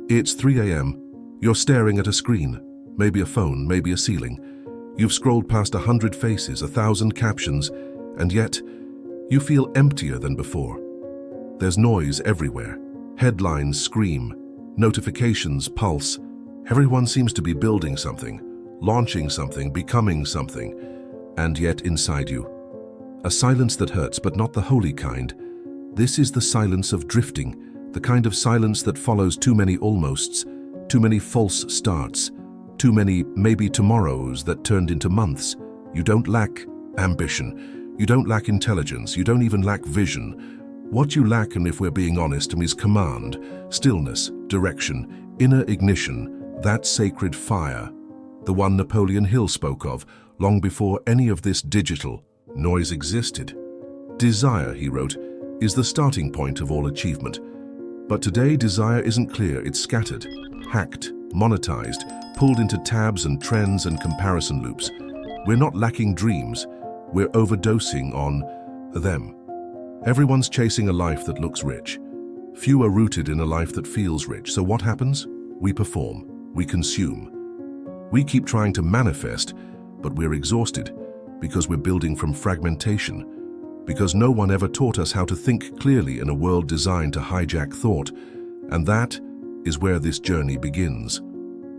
It's 3 a.m. You're staring at a screen, maybe a phone, maybe a ceiling. You've scrolled past 100 faces, 1,000 captions, and yet you feel emptier than before. There's noise everywhere. Headlines scream, notifications pulse. Everyone seems to be building something, launching something, becoming something. And yet inside you, a silence that hurts, but not the holy kind. This is the silence of drifting, the kind of silence that follows too many almosts, too many false starts, too many maybe tomorrows that turned into months. You don't lack ambition. You don't lack intelligence. You don't even lack vision. What you lack, and if we're being honest, is command, stillness, direction, inner ignition, that sacred fire, the one Napoleon Hill spoke of long before any of this digital noise existed. Desire, he wrote, is the starting point of all achievement. But today, desire isn't clear. It's scattered, hacked, monetized, pulled into tabs and trends and comparison loops. We're not lacking dreams. We're overdosing on them. Everyone's chasing a life that looks rich. Few are rooted in a life that feels rich. So what happens? We perform. We consume. We keep trying to manifest, but we're exhausted because we're building from fragmentation. Because no one ever taught us how to think clearly in a world designed to hijack thought. And that is where this journey begins.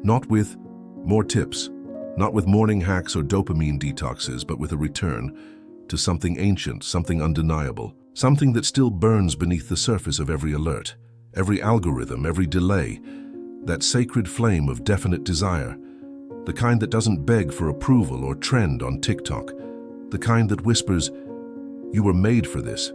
Not with more tips, not with morning hacks or dopamine detoxes, but with a return to something ancient, something undeniable, something that still burns beneath the surface of every alert, every algorithm, every delay, that sacred flame of definite desire, the kind that doesn't beg for approval or trend on TikTok, the kind that whispers, "You were made for this."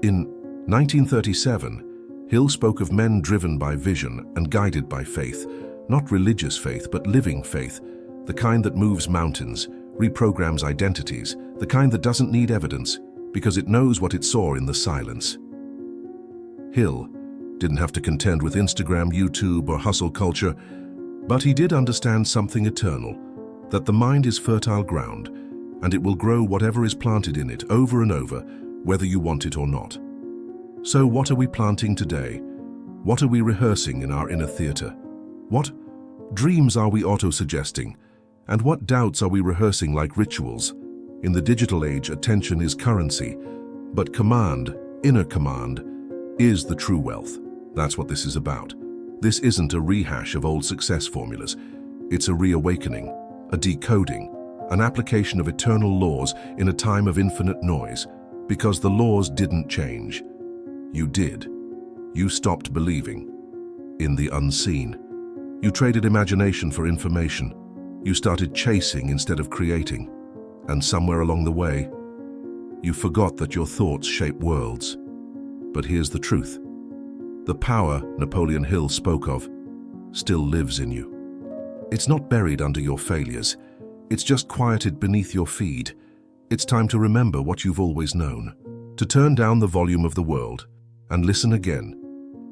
In 1937, Hill spoke of men driven by vision and guided by faith, not religious faith, but living faith, the kind that moves mountains, reprograms identities, the kind that doesn't need evidence because it knows what it saw in the silence. Hill didn't have to contend with Instagram, YouTube, or hustle culture, but he did understand something eternal, that the mind is fertile ground, and it will grow whatever is planted in it over and over, whether you want it or not. So what are we planting today? What are we rehearsing in our inner theater? What dreams are we auto-suggesting? And what doubts are we rehearsing like rituals? In the digital age, attention is currency, but command, inner command, is the true wealth. That's what this is about. This isn't a rehash of old success formulas. It's a reawakening, a decoding, an application of eternal laws in a time of infinite noise, because the laws didn't change. You did. You stopped believing in the unseen. You traded imagination for information. You started chasing instead of creating. And somewhere along the way, you forgot that your thoughts shape worlds. But here's the truth. The power Napoleon Hill spoke of still lives in you. It's not buried under your failures. It's just quieted beneath your feed. It's time to remember what you've always known, to turn down the volume of the world and listen again,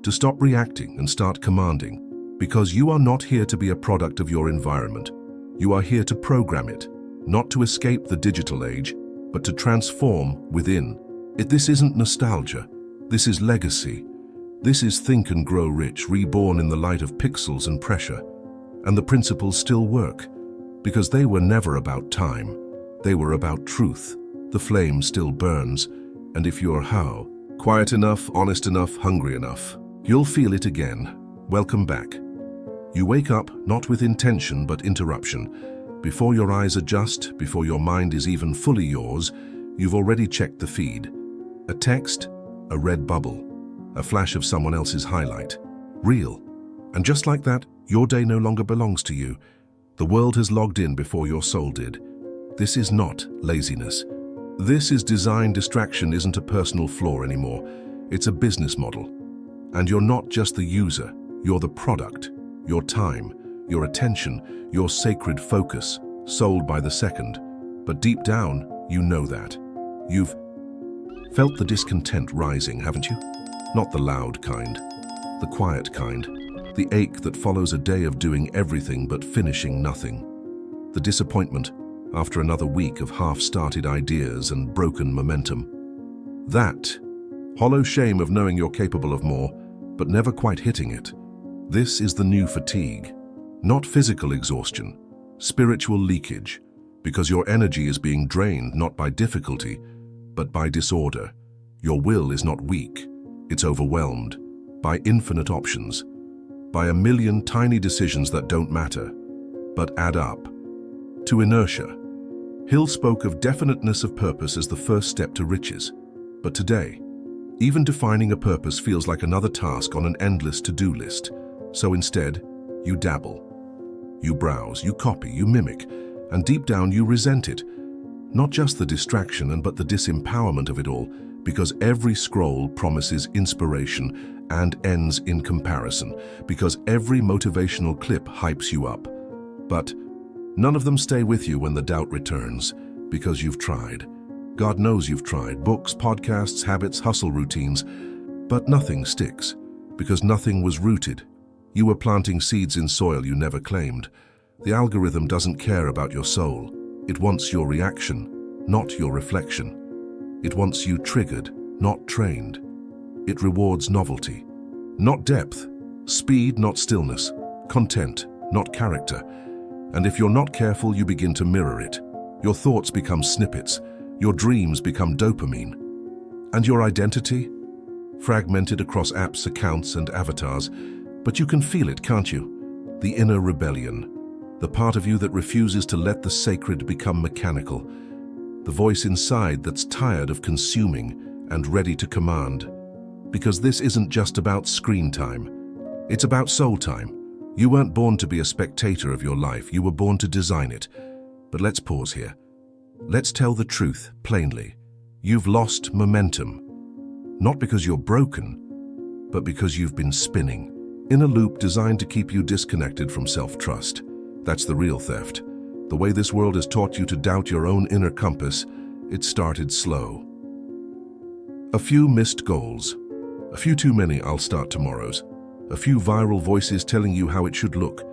to stop reacting and start commanding, because you are not here to be a product of your environment. You are here to program it, not to escape the digital age, but to transform within. This isn't nostalgia. This is legacy. This is think and grow rich, reborn in the light of pixels and pressure. And the principles still work, because they were never about time. They were about truth. The flame still burns, and if you're quiet enough, honest enough, hungry enough, you'll feel it again. Welcome back. You wake up not with intention but interruption. Before your eyes adjust, before your mind is even fully yours, you've already checked the feed. A text, a red bubble, a flash of someone else's highlight. Real. And just like that, your day no longer belongs to you. The world has logged in before your soul did. This is not laziness. This is design. Distraction isn't a personal flaw anymore. It's a business model. And you're not just the user, you're the product. Your time, your attention, your sacred focus, sold by the second. But deep down, you know that. You've felt the discontent rising, haven't you? Not the loud kind, the quiet kind, the ache that follows a day of doing everything but finishing nothing. The disappointment after another week of half-started ideas and broken momentum. That hollow shame of knowing you're capable of more, but never quite hitting it. This is the new fatigue. Not physical exhaustion, spiritual leakage, because your energy is being drained not by difficulty, but by disorder. Your will is not weak, it's overwhelmed by infinite options, by a million tiny decisions that don't matter, but add up to inertia. Hill spoke of definiteness of purpose as the first step to riches. But today, even defining a purpose feels like another task on an endless to-do list. So instead, you dabble. You browse, you copy, you mimic, and deep down you resent it. Not just the distraction but the disempowerment of it all, because every scroll promises inspiration and ends in comparison, because every motivational clip hypes you up. But none of them stay with you when the doubt returns, because you've tried. God knows you've tried books, podcasts, habits, hustle routines, but nothing sticks, because nothing was rooted. You were planting seeds in soil you never claimed. The algorithm doesn't care about your soul. It wants your reaction, not your reflection. It wants you triggered, not trained. It rewards novelty, not depth, speed, not stillness, content, not character. And if you're not careful, you begin to mirror it. Your thoughts become snippets, your dreams become dopamine. And your identity? Fragmented across apps, accounts, and avatars. But you can feel it, can't you? The inner rebellion. The part of you that refuses to let the sacred become mechanical. The voice inside that's tired of consuming and ready to command. Because this isn't just about screen time. It's about soul time. You weren't born to be a spectator of your life, you were born to design it. But let's pause here. Let's tell the truth plainly. You've lost momentum. Not because you're broken, but because you've been spinning in a loop designed to keep you disconnected from self-trust. That's the real theft. The way this world has taught you to doubt your own inner compass, it started slow. A few missed goals. A few too many I'll start tomorrows. A few viral voices telling you how it should look.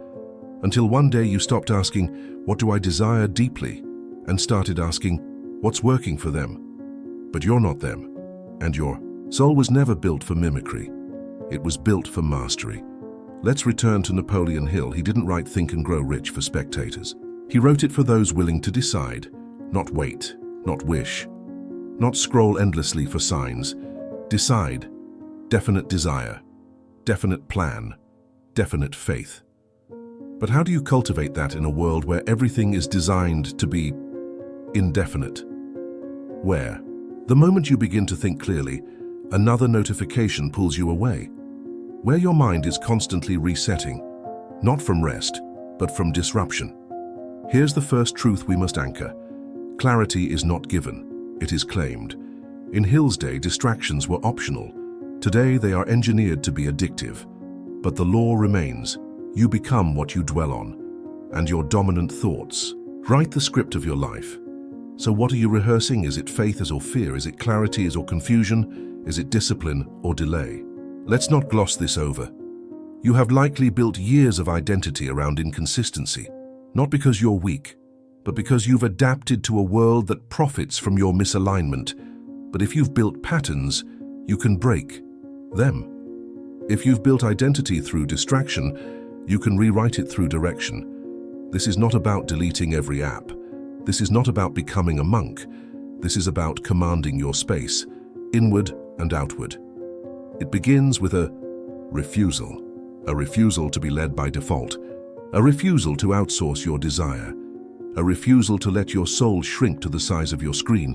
Until one day you stopped asking, what do I desire deeply? And started asking, what's working for them? But you're not them. And your soul was never built for mimicry. It was built for mastery. Let's return to Napoleon Hill. He didn't write Think and Grow Rich for spectators. He wrote it for those willing to decide, not wait, not wish, not scroll endlessly for signs. Decide, definite desire, definite plan, definite faith. But how do you cultivate that in a world where everything is designed to be indefinite? Where, the moment you begin to think clearly, another notification pulls you away. Where your mind is constantly resetting, not from rest, but from disruption. Here's the first truth we must anchor. Clarity is not given, it is claimed. In Hill's day, distractions were optional. Today, they are engineered to be addictive. But the law remains. You become what you dwell on. And your dominant thoughts write the script of your life. So what are you rehearsing? Is it faith or fear? Is it clarity or confusion? Is it discipline or delay? Let's not gloss this over. You have likely built years of identity around inconsistency, not because you're weak, but because you've adapted to a world that profits from your misalignment. But if you've built patterns, you can break them. If you've built identity through distraction, you can rewrite it through direction. This is not about deleting every app. This is not about becoming a monk. This is about commanding your space, inward and outward. It begins with a refusal to be led by default, a refusal to outsource your desire, a refusal to let your soul shrink to the size of your screen.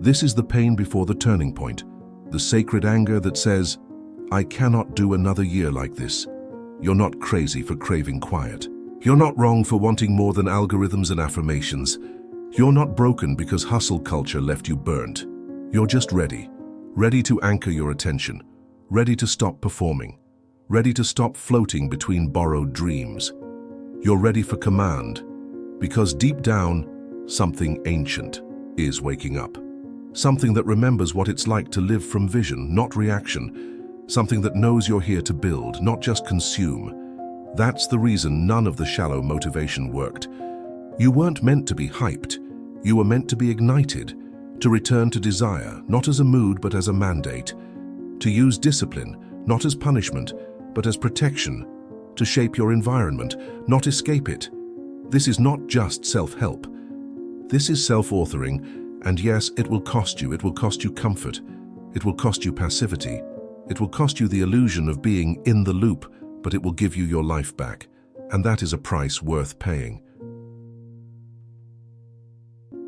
This is the pain before the turning point, the sacred anger that says, I cannot do another year like this. You're not crazy for craving quiet. You're not wrong for wanting more than algorithms and affirmations. You're not broken because hustle culture left you burnt. You're just ready to anchor your attention, ready to stop performing, ready to stop floating between borrowed dreams. You're ready for command, because deep down, something ancient is waking up. Something that remembers what it's like to live from vision, not reaction. Something that knows you're here to build, not just consume. That's the reason none of the shallow motivation worked. You weren't meant to be hyped. You were meant to be ignited, to return to desire, not as a mood but as a mandate. To use discipline, not as punishment, but as protection. to shape your environment, not escape it. This is not just self-help. This is self-authoring, and yes, it will cost you. It will cost you comfort. It will cost you passivity. It will cost you the illusion of being in the loop, but it will give you your life back, and that is a price worth paying.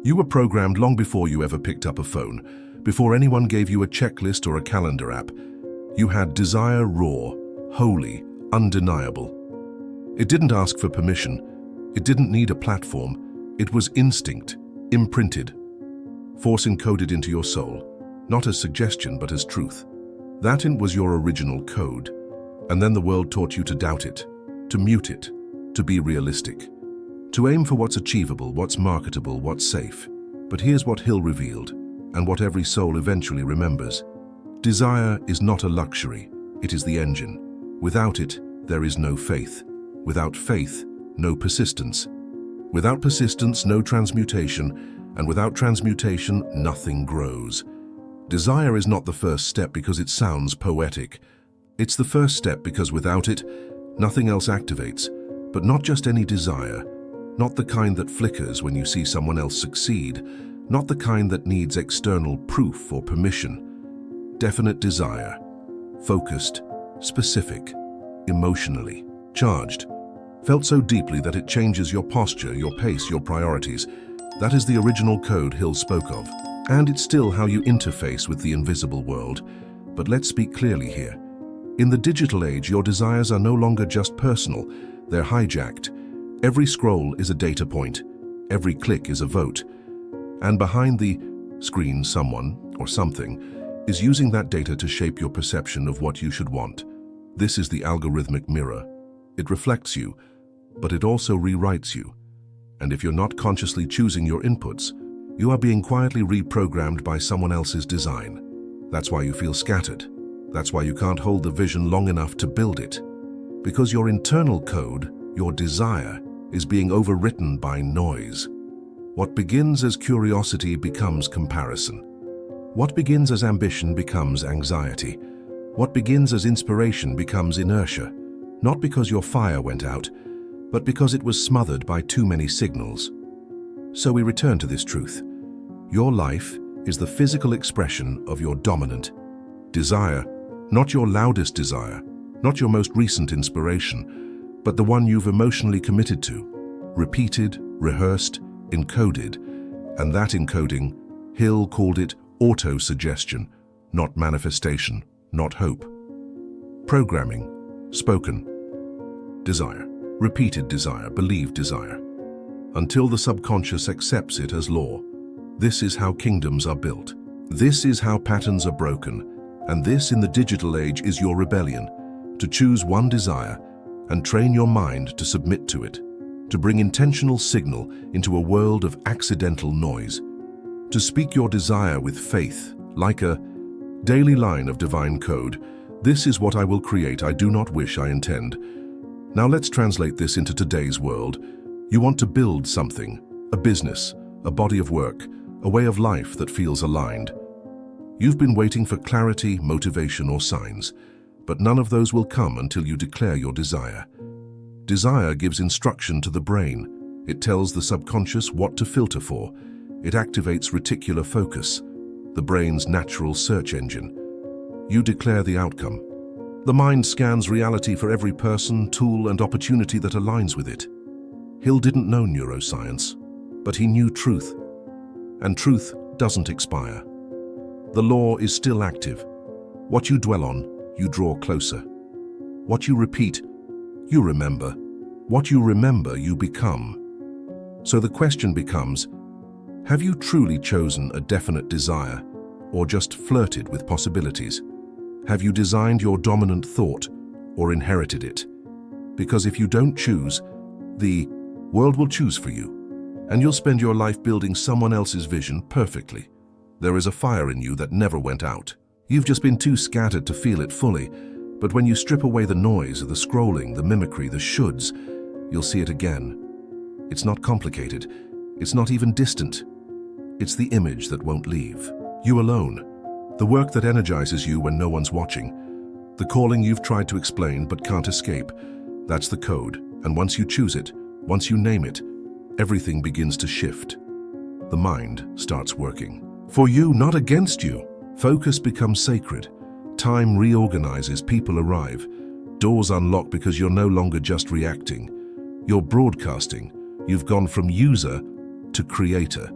You were programmed long before you ever picked up a phone, before anyone gave you a checklist or a calendar app. You had desire raw, holy, undeniable. It didn't ask for permission. It didn't need a platform. It was instinct, imprinted, force encoded into your soul, not as suggestion but as truth. That was your original code. And then the world taught you to doubt it, to mute it, to be realistic, to aim for what's achievable, what's marketable, what's safe. But here's what Hill revealed, and what every soul eventually remembers. Desire is not a luxury, it is the engine. Without it, there is no faith. Without faith, no persistence. Without persistence, no transmutation, and without transmutation, nothing grows. Desire is not the first step because it sounds poetic. It's the first step because without it, nothing else activates. But not just any desire, not the kind that flickers when you see someone else succeed, not the kind that needs external proof or permission. Definite desire, focused, specific, emotionally charged, felt so deeply that it changes your posture, your pace, your priorities. That is the original code Hill spoke of, and it's still how you interface with the invisible world. But let's speak clearly here. In the digital age, your desires are no longer just personal, they're hijacked. Every scroll is a data point, every click is a vote, and behind the screen someone or something is using that data to shape your perception of what you should want. This is the algorithmic mirror. It reflects you, but it also rewrites you. And if you're not consciously choosing your inputs, you are being quietly reprogrammed by someone else's design. That's why you feel scattered. That's why you can't hold the vision long enough to build it. Because your internal code, your desire, is being overwritten by noise. What begins as curiosity becomes comparison. What begins as ambition becomes anxiety. What begins as inspiration becomes inertia. Not because your fire went out, but because it was smothered by too many signals. So we return to this truth. Your life is the physical expression of your dominant desire, not your loudest desire, not your most recent inspiration, but the one you've emotionally committed to, repeated, rehearsed, encoded, and that encoding, Hill called it auto-suggestion, not manifestation, not hope. Programming, spoken desire, repeated desire, believed desire, until the subconscious accepts it as law. This is how kingdoms are built. This is how patterns are broken. And this, in the digital age, is your rebellion, to choose one desire and train your mind to submit to it, to bring intentional signal into a world of accidental noise, to speak your desire with faith, like a daily line of divine code. This is what I will create, I do not wish, I intend. Now let's translate this into today's world. You want to build something, a business, a body of work, a way of life that feels aligned. You've been waiting for clarity, motivation, or signs, but none of those will come until you declare your desire. Desire gives instruction to the brain. It tells the subconscious what to filter for. It activates reticular focus, the brain's natural search engine. You declare the outcome. The mind scans reality for every person, tool, and opportunity that aligns with it. Hill didn't know neuroscience, but he knew truth. And truth doesn't expire. The law is still active. What you dwell on, you draw closer. What you repeat, you remember. What you remember, you become. So the question becomes, have you truly chosen a definite desire, or just flirted with possibilities? Have you designed your dominant thought, or inherited it? Because if you don't choose, the world will choose for you, and you'll spend your life building someone else's vision perfectly. There is a fire in you that never went out. You've just been too scattered to feel it fully, but when you strip away the noise, the scrolling, the mimicry, the shoulds, you'll see it again. It's not complicated. It's not even distant. It's the image that won't leave. You alone. The work that energizes you when no one's watching. The calling you've tried to explain but can't escape. That's the code, and once you choose it, once you name it, everything begins to shift. The mind starts working. For you, not against you. Focus becomes sacred. Time reorganizes, people arrive. Doors unlock because you're no longer just reacting. You're broadcasting. You've gone from user to creator.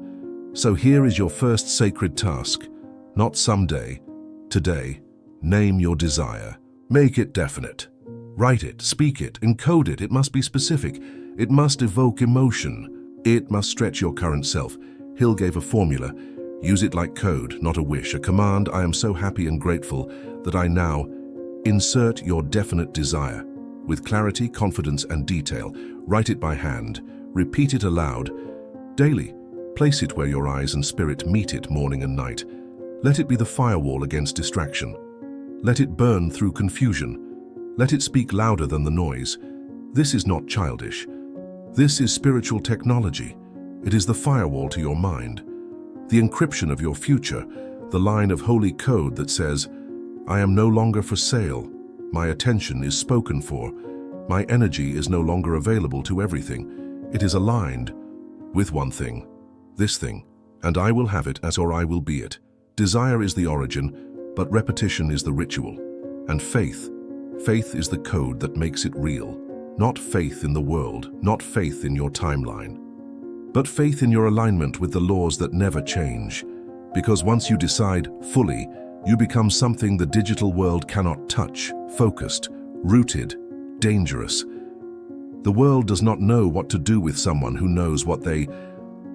So here is your first sacred task. Not someday, today. Name your desire. Make it definite. Write it, speak it, encode it. It must be specific. It must evoke emotion. It must stretch your current self. Hill gave a formula. Use it like code, not a wish, a command. I am so happy and grateful that I now insert your definite desire. With clarity, confidence, and detail. Write it by hand. Repeat it aloud. Daily. Place it where your eyes and spirit meet it morning and night. Let it be the firewall against distraction. Let it burn through confusion. Let it speak louder than the noise. This is not childish. This is spiritual technology. It is the firewall to your mind. The encryption of your future, the line of holy code that says, I am no longer for sale. My attention is spoken for. My energy is no longer available to everything. It is aligned with one thing, this thing, and I will have it as or I will be it. Desire is the origin, but repetition is the ritual. And faith is the code that makes it real. Not faith in the world, not faith in your timeline, but faith in your alignment with the laws that never change. Because once you decide fully, you become something the digital world cannot touch, focused, rooted, dangerous. The world does not know what to do with someone who knows what they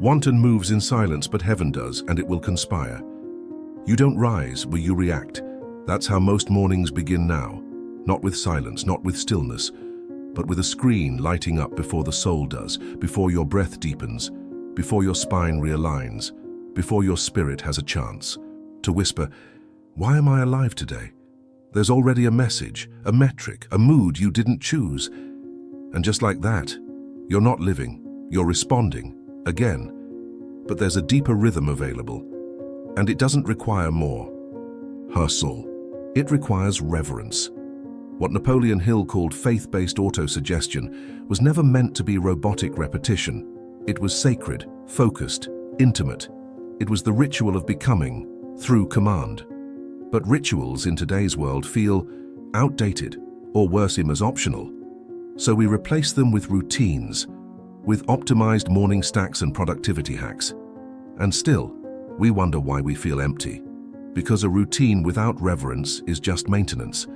want and moves in silence, but heaven does, and it will conspire. You don't rise, but you react. That's how most mornings begin now. Not with silence, not with stillness, but with a screen lighting up before the soul does, before your breath deepens, before your spine realigns, before your spirit has a chance to whisper, why am I alive today? There's already a message, a metric, a mood you didn't choose. And just like that, you're not living, you're responding, again. But there's a deeper rhythm available, and it doesn't require more hustle. It requires reverence. What Napoleon Hill called faith-based autosuggestion was never meant to be robotic repetition. It was sacred, focused, intimate. It was the ritual of becoming through command. But rituals in today's world feel outdated, or worse, as optional. So we replace them with routines, with optimized morning stacks and productivity hacks. And still, we wonder why we feel empty. Because a routine without reverence is just maintenance.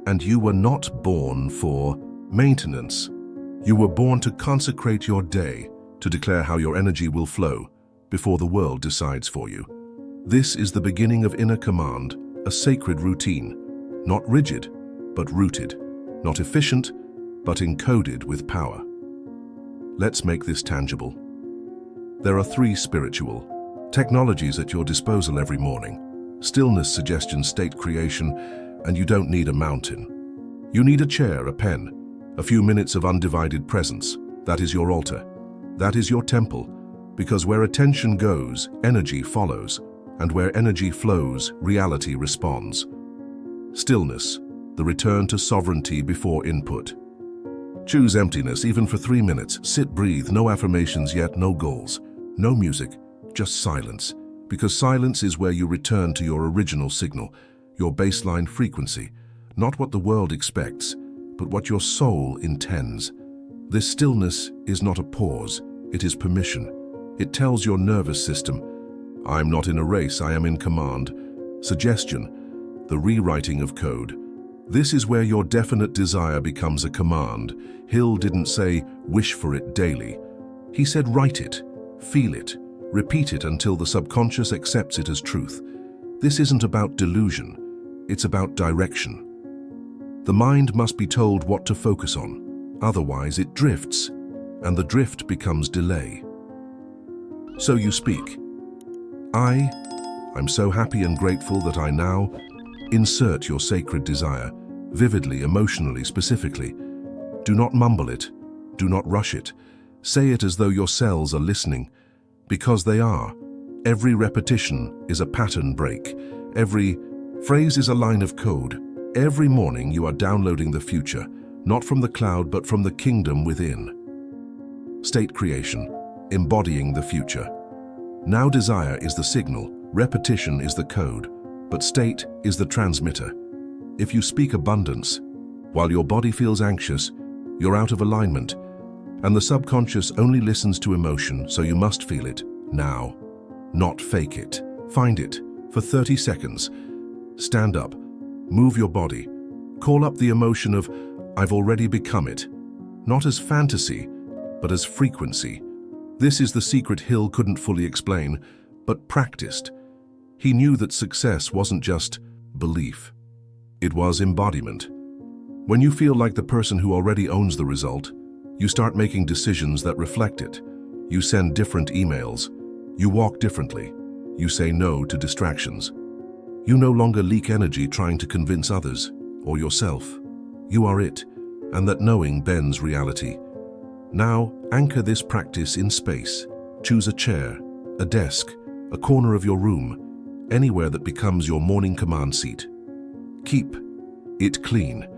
And you were not born for maintenance. You were born to consecrate your day, to declare how your energy will flow before the world decides for you. This is the beginning of inner command, a sacred routine, not rigid, but rooted, not efficient, but encoded with power. Let's make this tangible. There are 3 spiritual technologies at your disposal every morning. Stillness, suggestion, state creation, and you don't need a mountain. You need a chair, a pen, a few minutes of undivided presence. That is your altar. That is your temple, because where attention goes, energy follows, and where energy flows, reality responds. Stillness, the return to sovereignty before input. Choose emptiness, even for 3 minutes. Sit, breathe, no affirmations yet, no goals, no music, just silence. Because silence is where you return to your original signal, your baseline frequency, not what the world expects, but what your soul intends. This stillness is not a pause, it is permission. It tells your nervous system, I'm not in a race, I am in command. Suggestion, the rewriting of code. This is where your definite desire becomes a command. Hill didn't say, wish for it daily. He said, write it, feel it, repeat it until the subconscious accepts it as truth. This isn't about delusion, it's about direction. The mind must be told what to focus on, otherwise it drifts, and the drift becomes delay. So you speak. I'm so happy and grateful that I now insert your sacred desire, vividly, emotionally, specifically. Do not mumble it, do not rush it. Say it as though your cells are listening, because they are. Every repetition is a pattern break. Every phrase is a line of code. Every morning you are downloading the future, not from the cloud but from the kingdom within. State creation, embodying the future. Now desire is the signal, repetition is the code, but state is the transmitter. If you speak abundance, while your body feels anxious, you're out of alignment, and the subconscious only listens to emotion, so you must feel it now, not fake it. Find it for 30 seconds. Stand up, move your body, call up the emotion of I've already become it, not as fantasy, but as frequency. This is the secret Hill couldn't fully explain, but practiced. He knew that success wasn't just belief. It was embodiment. When you feel like the person who already owns the result, you start making decisions that reflect it. You send different emails. You walk differently. You say no to distractions. You no longer leak energy trying to convince others or yourself. You are it, and that knowing bends reality. Now, anchor this practice in space. Choose a chair, a desk, a corner of your room, anywhere that becomes your morning command seat. Keep it clean.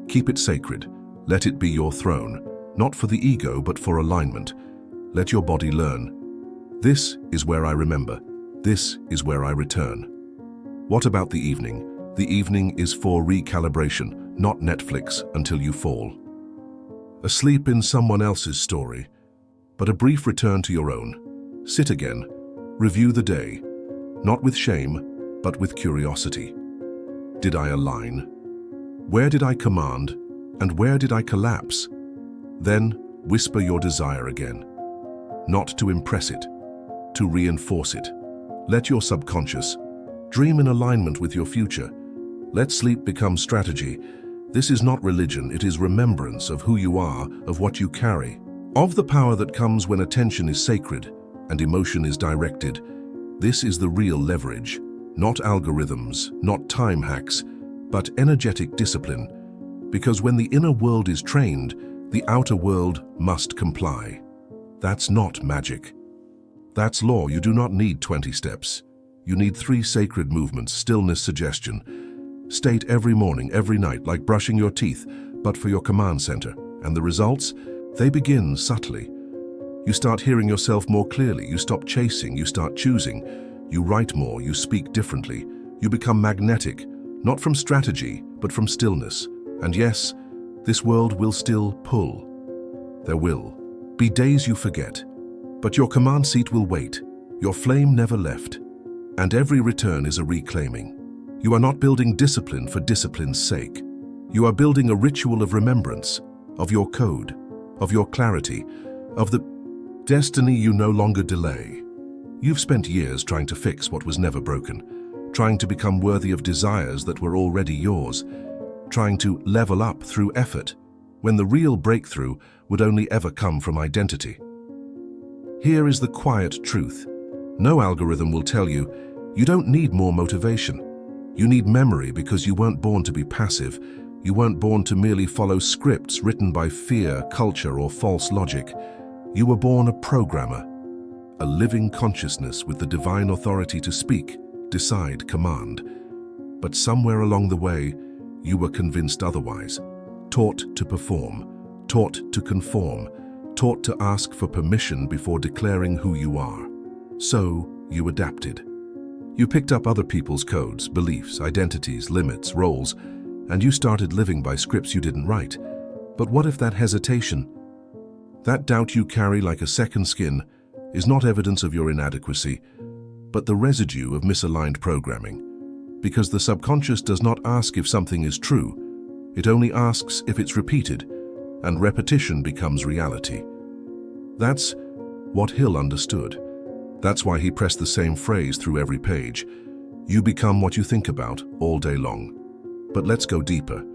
Keep it sacred. Let it be your throne, not for the ego, but for alignment. Let your body learn. This is where I remember. This is where I return. What about the evening? The evening is for recalibration, not Netflix until you fall. Asleep in someone else's story, but a brief return to your own. Sit again. Review the day, not with shame, but with curiosity. Did I align? Where did I command, and where did I collapse? Then whisper your desire again. Not to impress it, to reinforce it. Let your subconscious dream in alignment with your future. Let sleep become strategy. This is not religion, it is remembrance of who you are, of what you carry, of the power that comes when attention is sacred and emotion is directed. This is the real leverage, not algorithms, not time hacks, but energetic discipline. Because when the inner world is trained, the outer world must comply. That's not magic. That's law. You do not need 20 steps. You need 3 sacred movements: stillness, suggestion. State every morning, every night, like brushing your teeth, but for your command center. And the results? They begin subtly. You start hearing yourself more clearly. You stop chasing. You start choosing. You write more. You speak differently. You become magnetic, not from strategy, but from stillness. And yes, this world will still pull. There will be days you forget, but your command seat will wait. Your flame never left, and every return is a reclaiming. You are not building discipline for discipline's sake. You are building a ritual of remembrance, of your code, of your clarity, of the destiny you no longer delay. You've spent years trying to fix what was never broken, trying to become worthy of desires that were already yours, trying to level up through effort, when the real breakthrough would only ever come from identity. Here is the quiet truth. No algorithm will tell you, you don't need more motivation. You need memory because you weren't born to be passive. You weren't born to merely follow scripts written by fear, culture, or false logic. You were born a programmer, a living consciousness with the divine authority to speak, decide, command. But somewhere along the way, you were convinced otherwise, taught to perform, taught to conform, taught to ask for permission before declaring who you are. So you adapted. You picked up other people's codes, beliefs, identities, limits, roles, and you started living by scripts you didn't write. But what if that hesitation, that doubt you carry like a second skin, is not evidence of your inadequacy, but the residue of misaligned programming? Because the subconscious does not ask if something is true, it only asks if it's repeated, and repetition becomes reality. That's what Hill understood. That's why he pressed the same phrase through every page. You become what you think about all day long. But let's go deeper.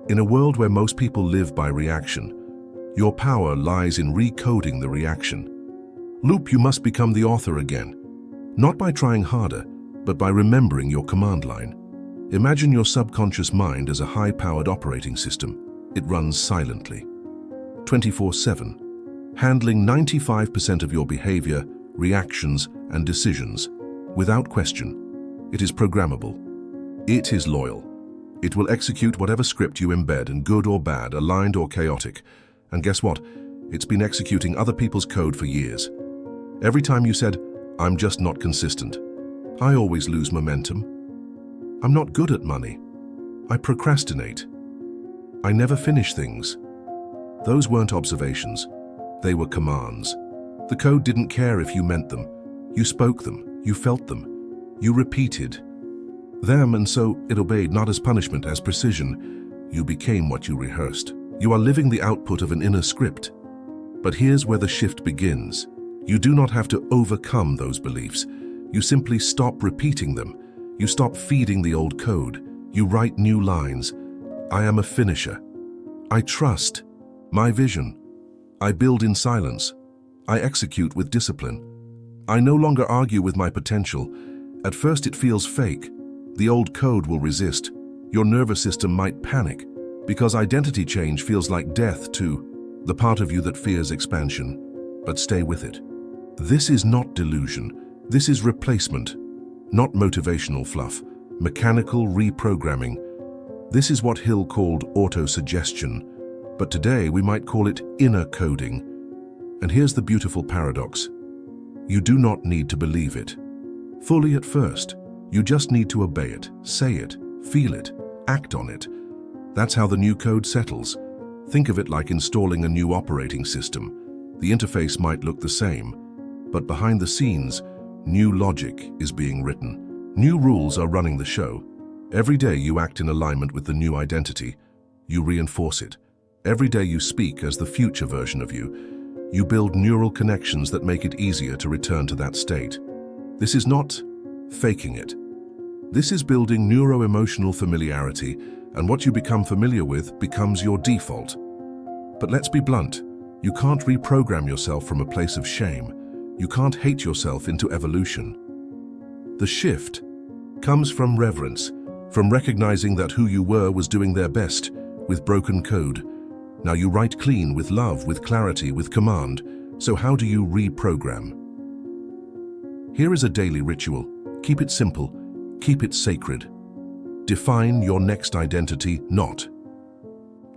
In a world where most people live by reaction, your power lies in recoding the reaction. Loop, you must become the author again, not by trying harder, but by remembering your command line. Imagine your subconscious mind as a high-powered operating system. It runs silently, 24/7, handling 95% of your behavior, reactions, and decisions, without question. It is programmable. It is loyal. It will execute whatever script you embed, and good or bad, aligned or chaotic. And guess what? It's been executing other people's code for years. Every time you said, "I'm just not consistent," "I always lose momentum," "I'm not good at money," "I procrastinate," "I never finish things," those weren't observations. They were commands. The code didn't care if you meant them. You spoke them, you felt them, you repeated them, and so it obeyed, not as punishment, as precision. You became what you rehearsed. You are living the output of an inner script. But here's where the shift begins. You do not have to overcome those beliefs. You simply stop repeating them. You stop feeding the old code. You write new lines. I am a finisher. I trust my vision. I build in silence. I execute with discipline. I no longer argue with my potential. At first it feels fake. The old code will resist. Your nervous system might panic, because identity change feels like death to the part of you that fears expansion. But stay with it. This is not delusion. This is replacement, not motivational fluff, mechanical reprogramming. This is what Hill called auto-suggestion, but today we might call it inner coding. And here's the beautiful paradox. You do not need to believe it fully at first. You just need to obey it, say it, feel it, act on it. That's how the new code settles. Think of it like installing a new operating system. The interface might look the same, but behind the scenes, new logic is being written. New rules are running the show. Every day you act in alignment with the new identity. You reinforce it. Every day you speak as the future version of you. You build neural connections that make it easier to return to that state. This is not faking it. This is building neuro-emotional familiarity, and what you become familiar with becomes your default. But let's be blunt. You can't reprogram yourself from a place of shame. You can't hate yourself into evolution. The shift comes from reverence, from recognizing that who you were was doing their best with broken code. Now you write clean, with love, with clarity, with command. So how do you reprogram? Here is a daily ritual. Keep it simple. Keep it sacred. Define your next identity, not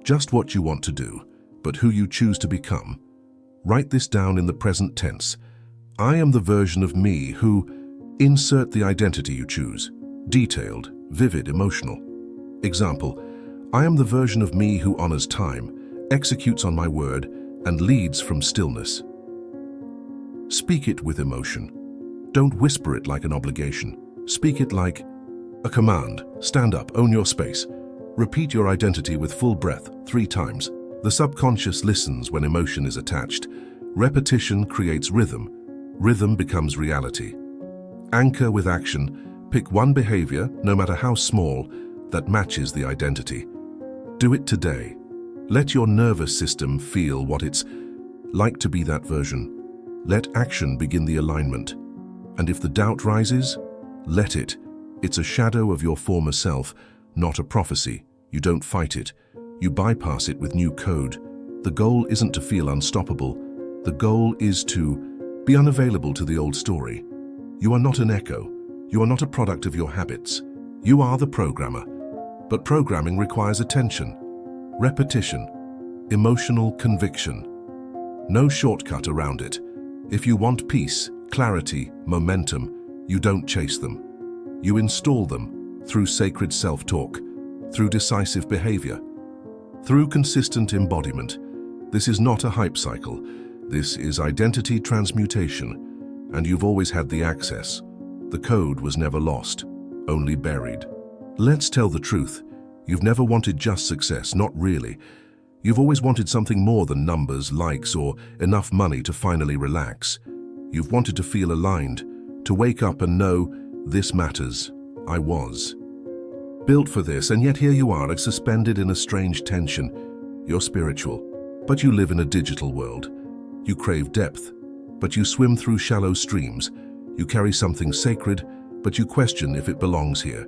just what you want to do, but who you choose to become. Write this down in the present tense. I am the version of me who, insert the identity you choose. Detailed, vivid, emotional. Example, I am the version of me who honors time, executes on my word, and leads from stillness. Speak it with emotion. Don't whisper it like an obligation. Speak it like a command. Stand up, own your space. Repeat your identity with full breath 3 times. The subconscious listens when emotion is attached. Repetition creates rhythm. Rhythm becomes reality. Anchor with action. Pick one behavior, no matter how small, that matches the identity. Do it today. Let your nervous system feel what it's like to be that version. Let action begin the alignment. And if the doubt rises, let it. It's a shadow of your former self, not a prophecy. You don't fight it. You bypass it with new code. The goal isn't to feel unstoppable. The goal is to be unavailable to the old story. You are not an echo. You are not a product of your habits. You are the programmer. But programming requires attention, repetition, emotional conviction. No shortcut around it. If you want peace, clarity, momentum, you don't chase them. You install them through sacred self-talk, through decisive behavior, through consistent embodiment. This is not a hype cycle. This is identity transmutation, and you've always had the access. The code was never lost, only buried. Let's tell the truth. You've never wanted just success, not really. You've always wanted something more than numbers, likes, or enough money to finally relax. You've wanted to feel aligned, to wake up and know, this matters. I was built for this, and yet here you are, suspended in a strange tension. You're spiritual, but you live in a digital world. You crave depth, but you swim through shallow streams. You carry something sacred, but you question if it belongs here.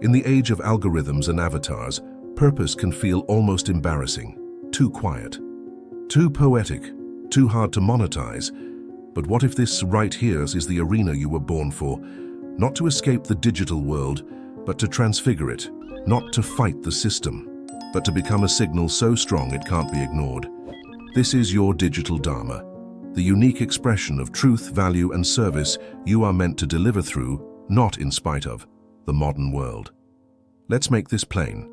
In the age of algorithms and avatars, purpose can feel almost embarrassing, too quiet, too poetic, too hard to monetize. But what if this right here is the arena you were born for? Not to escape the digital world, but to transfigure it, not to fight the system, but to become a signal so strong it can't be ignored. This is your digital Dharma, the unique expression of truth, value, and service you are meant to deliver through, not in spite of, the modern world. Let's make this plain.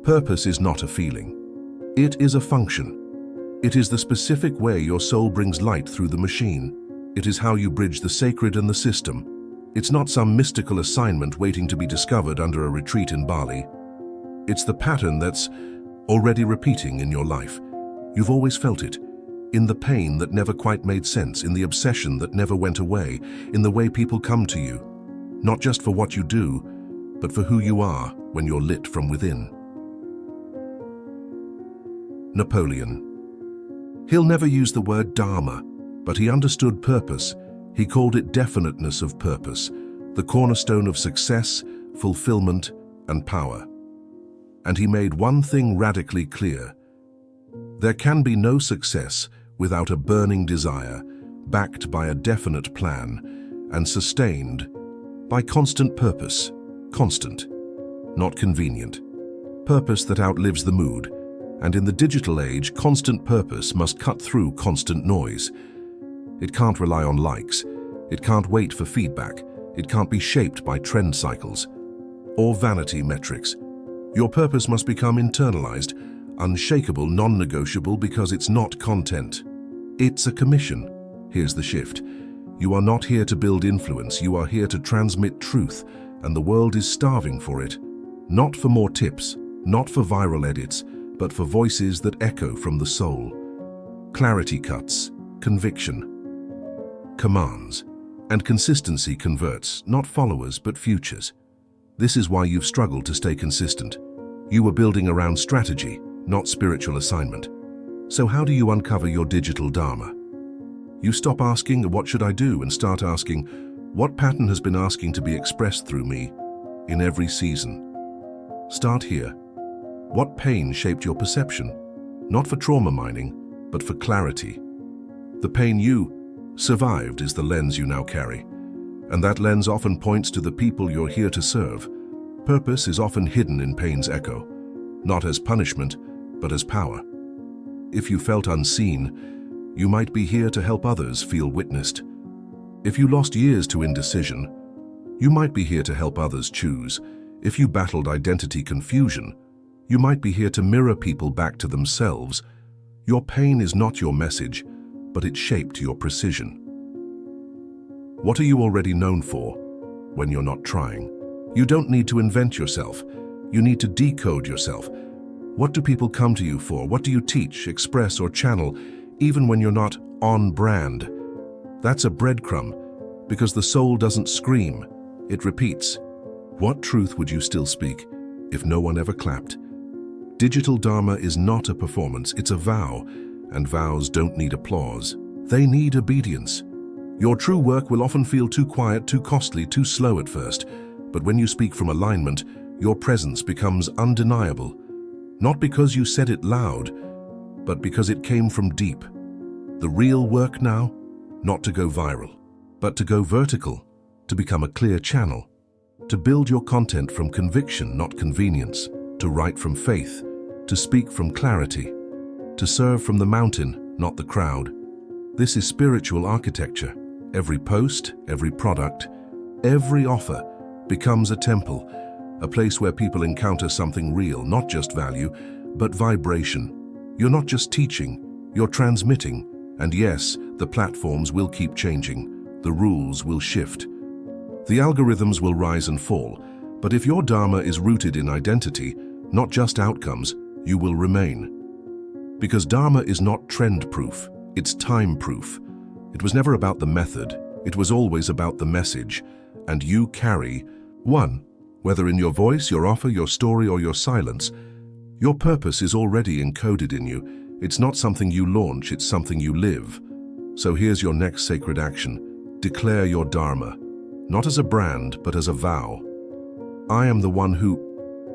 Purpose is not a feeling. It is a function. It is the specific way your soul brings light through the machine. It is how you bridge the sacred and the system. It's not some mystical assignment waiting to be discovered under a retreat in Bali. It's the pattern that's already repeating in your life. You've always felt it, in the pain that never quite made sense, in the obsession that never went away, in the way people come to you, not just for what you do, but for who you are when you're lit from within. Napoleon Hill never used the word Dharma, but he understood purpose. He called it definiteness of purpose, the cornerstone of success, fulfillment, and power. And he made one thing radically clear. There can be no success without a burning desire, backed by a definite plan, and sustained by constant purpose. Constant, not convenient. Purpose that outlives the mood. And in the digital age, constant purpose must cut through constant noise. It can't rely on likes. It can't wait for feedback. It can't be shaped by trend cycles or vanity metrics. Your purpose must become internalized, unshakable, non-negotiable, because it's not content. It's a commission. Here's the shift. You are not here to build influence. You are here to transmit truth, and the world is starving for it. Not for more tips, not for viral edits, but for voices that echo from the soul. Clarity cuts, conviction, commands, and consistency converts, not followers but futures. This is why you've struggled to stay consistent. You were building around strategy, not spiritual assignment. So how do you uncover your digital Dharma? You stop asking, what should I do, and start asking, what pattern has been asking to be expressed through me in every season? Start here. What pain shaped your perception? Not for trauma mining, but for clarity. The pain you survived is the lens you now carry, and that lens often points to the people you're here to serve. Purpose is often hidden in pain's echo, not as punishment, but as power. If you felt unseen, you might be here to help others feel witnessed. If you lost years to indecision, you might be here to help others choose. If you battled identity confusion, you might be here to mirror people back to themselves. Your pain is not your message, but it shaped your precision. What are you already known for when you're not trying? You don't need to invent yourself. You need to decode yourself. What do people come to you for? What do you teach, express, or channel, even when you're not on brand? That's a breadcrumb, because the soul doesn't scream, it repeats. What truth would you still speak if no one ever clapped? Digital Dharma is not a performance, it's a vow, and vows don't need applause. They need obedience. Your true work will often feel too quiet, too costly, too slow at first, but when you speak from alignment, your presence becomes undeniable. Not because you said it loud, but because it came from deep. The real work now, not to go viral, but to go vertical, to become a clear channel, to build your content from conviction, not convenience, to write from faith, to speak from clarity, to serve from the mountain, not the crowd. This is spiritual architecture. Every post, every product, every offer becomes a temple, a place where people encounter something real, not just value, but vibration. You're not just teaching, you're transmitting. And yes, the platforms will keep changing. The rules will shift. The algorithms will rise and fall. But if your Dharma is rooted in identity, not just outcomes, you will remain. Because Dharma is not trend-proof, it's time-proof. It was never about the method, it was always about the message. And you carry one. Whether in your voice, your offer, your story, or your silence, your purpose is already encoded in you. It's not something you launch, it's something you live. So here's your next sacred action. Declare your Dharma, not as a brand, but as a vow. I am the one who...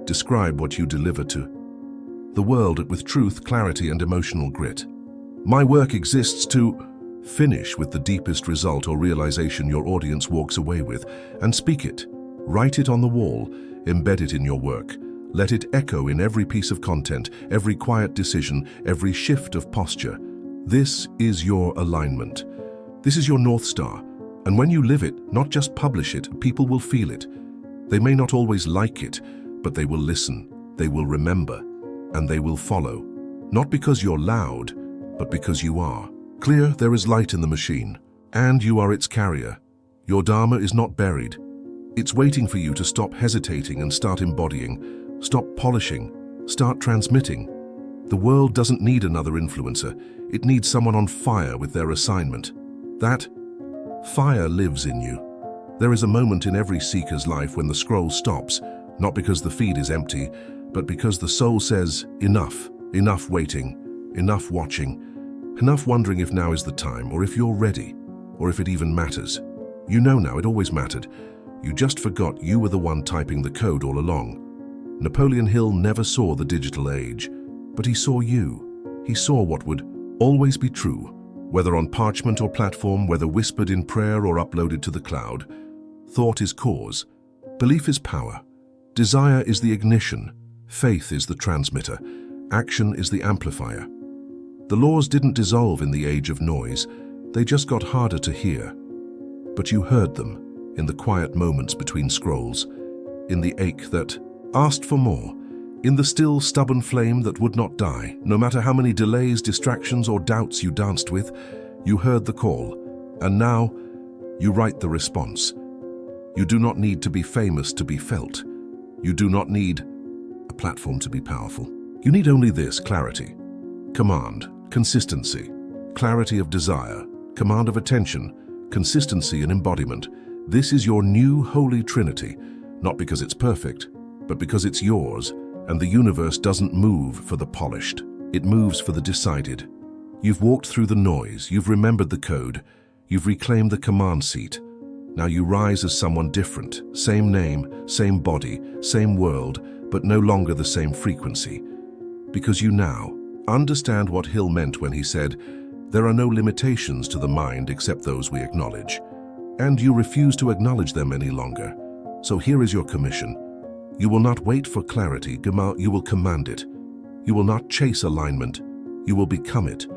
Describe what you deliver to the world with truth, clarity, and emotional grit. My work exists to finish with the deepest result or realization your audience walks away with, and speak it. Write it on the wall. embed it in your work. Let it echo in every piece of content, every quiet decision, every shift of posture. This is your alignment. This is your North Star. And when you live it, not just publish it, people will feel it. They may not always like it, but they will listen, they will remember, and they will follow. Not because you're loud, but because you are. Clear, there is light in the machine, and you are its carrier. Your Dharma is not buried. It's waiting for you to stop hesitating and start embodying, stop polishing, start transmitting. The world doesn't need another influencer. It needs someone on fire with their assignment. That fire lives in you. There is a moment in every seeker's life when the scroll stops, not because the feed is empty, but because the soul says, enough, enough waiting, enough watching, enough wondering if now is the time, or if you're ready, or if it even matters. You know now, it always mattered. You just forgot you were the one typing the code all along. Napoleon Hill never saw the digital age, but he saw you. He saw what would always be true, whether on parchment or platform, whether whispered in prayer or uploaded to the cloud. Thought is cause, belief is power, desire is the ignition, faith is the transmitter, action is the amplifier. The laws didn't dissolve in the age of noise, they just got harder to hear. But you heard them in the quiet moments between scrolls, in the ache that asked for more, in the still, stubborn flame that would not die. No matter how many delays, distractions, or doubts you danced with, you heard the call, and now you write the response. You do not need to be famous to be felt. You do not need a platform to be powerful. You need only this: clarity, command, consistency, clarity of desire, command of attention, consistency and embodiment. This is your new holy trinity, not because it's perfect, but because it's yours, and the universe doesn't move for the polished. It moves for the decided. You've walked through the noise, you've remembered the code, you've reclaimed the command seat. Now you rise as someone different, same name, same body, same world, but no longer the same frequency. Because you now understand what Hill meant when he said, "There are no limitations to the mind except those we acknowledge." And you refuse to acknowledge them any longer. So here is your commission. You will not wait for clarity, you will command it. You will not chase alignment, you will become it.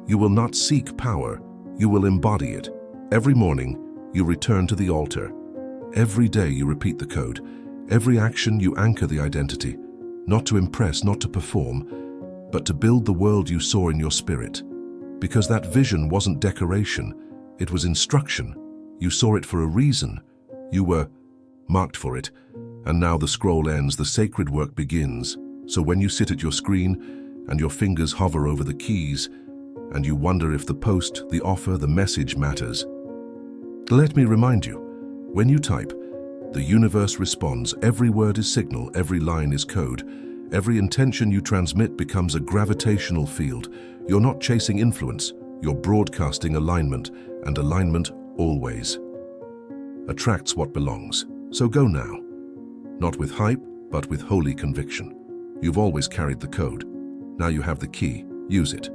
You will not seek power, you will embody it. Every morning, you return to the altar. Every day you repeat the code. Every action you anchor the identity, not to impress, not to perform, but to build the world you saw in your spirit. Because that vision wasn't decoration, it was instruction. You saw it for a reason. You were marked for it. And now the scroll ends, the sacred work begins. So when you sit at your screen and your fingers hover over the keys, and you wonder if the post, the offer, the message matters, let me remind you, when you type, the universe responds. Every word is signal, every line is code. Every intention you transmit becomes a gravitational field. You're not chasing influence, you're broadcasting alignment, and alignment always attracts what belongs. So go now, not with hype, but with holy conviction. You've always carried the code. Now you have the key. Use it.